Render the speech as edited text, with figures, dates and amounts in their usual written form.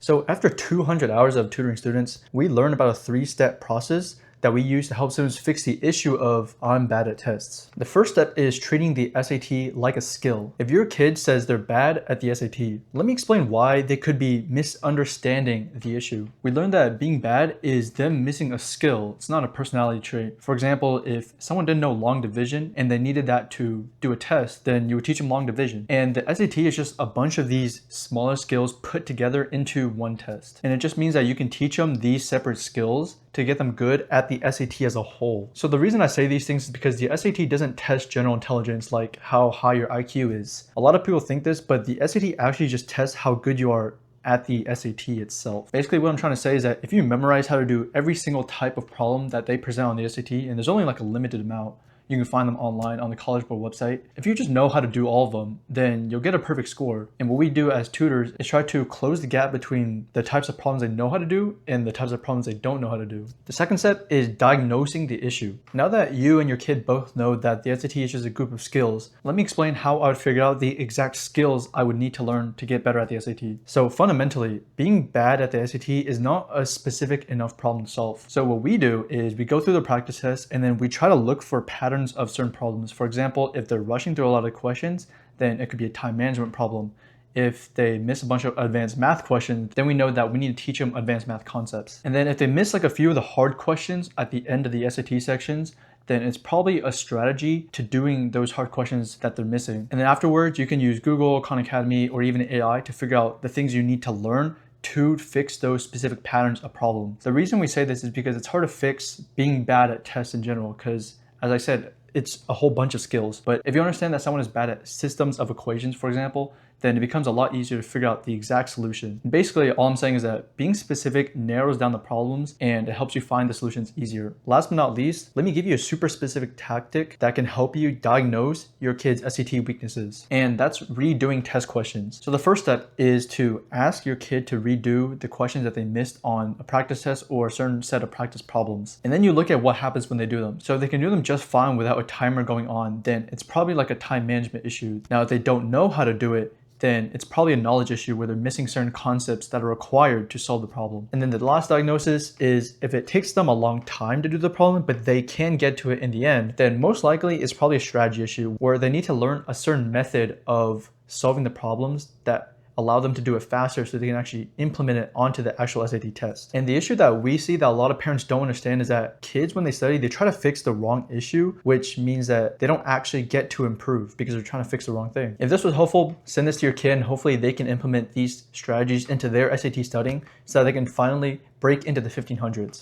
So after 200 hours of tutoring students, we learned about a three-step process that we use to help students fix the issue of I'm bad at tests. The first step is treating the SAT like a skill. If your kid says they're bad at the SAT, let me explain why they could be misunderstanding the issue. We learned that being bad is them missing a skill. It's not a personality trait. For example, if someone didn't know long division and they needed that to do a test, then you would teach them long division. And the SAT is just a bunch of these smaller skills put together into one test. And it just means that you can teach them these separate skills to get them good at the SAT as a whole. So the reason I say these things is because the SAT doesn't test general intelligence like how high your IQ is. A lot of people think this, but the SAT actually just tests how good you are at the SAT itself. Basically what I'm trying to say is that if you memorize how to do every single type of problem that they present on the SAT, and there's only like a limited amount, you can find them online on the College Board website. If you just know how to do all of them, then you'll get a perfect score. And what we do as tutors is try to close the gap between the types of problems they know how to do and the types of problems they don't know how to do. The second step is diagnosing the issue. Now that you and your kid both know that the SAT is just a group of skills, let me explain how I would figure out the exact skills I would need to learn to get better at the SAT. So fundamentally, being bad at the SAT is not a specific enough problem to solve. So what we do is we go through the practice test and then we try to look for patterns of certain problems. For example, if they're rushing through a lot of questions, then it could be a time management problem. If they miss a bunch of advanced math questions, then we know that we need to teach them advanced math concepts. And then if they miss like a few of the hard questions at the end of the SAT sections, then it's probably a strategy to doing those hard questions that they're missing. And then afterwards, you can use Google, Khan Academy, or even AI to figure out the things you need to learn to fix those specific patterns of problems. The reason we say this is because it's hard to fix being bad at tests in general, because as I said, it's a whole bunch of skills. But if you understand that someone is bad at systems of equations, for example, then it becomes a lot easier to figure out the exact solution. And basically, all I'm saying is that being specific narrows down the problems and it helps you find the solutions easier. Last but not least, let me give you a super specific tactic that can help you diagnose your kid's SAT weaknesses. And that's redoing test questions. So the first step is to ask your kid to redo the questions that they missed on a practice test or a certain set of practice problems. And then you look at what happens when they do them. So if they can do them just fine without a timer going on, then it's probably like a time management issue. Now, if they don't know how to do it, then it's probably a knowledge issue where they're missing certain concepts that are required to solve the problem. And then the last diagnosis is if it takes them a long time to do the problem, but they can get to it in the end, then most likely it's probably a strategy issue where they need to learn a certain method of solving the problems that allow them to do it faster so they can actually implement it onto the actual SAT test. And the issue that we see that a lot of parents don't understand is that kids, when they study, they try to fix the wrong issue, which means that they don't actually get to improve because they're trying to fix the wrong thing. If this was helpful, send this to your kid and hopefully they can implement these strategies into their SAT studying so that they can finally break into the 1500s.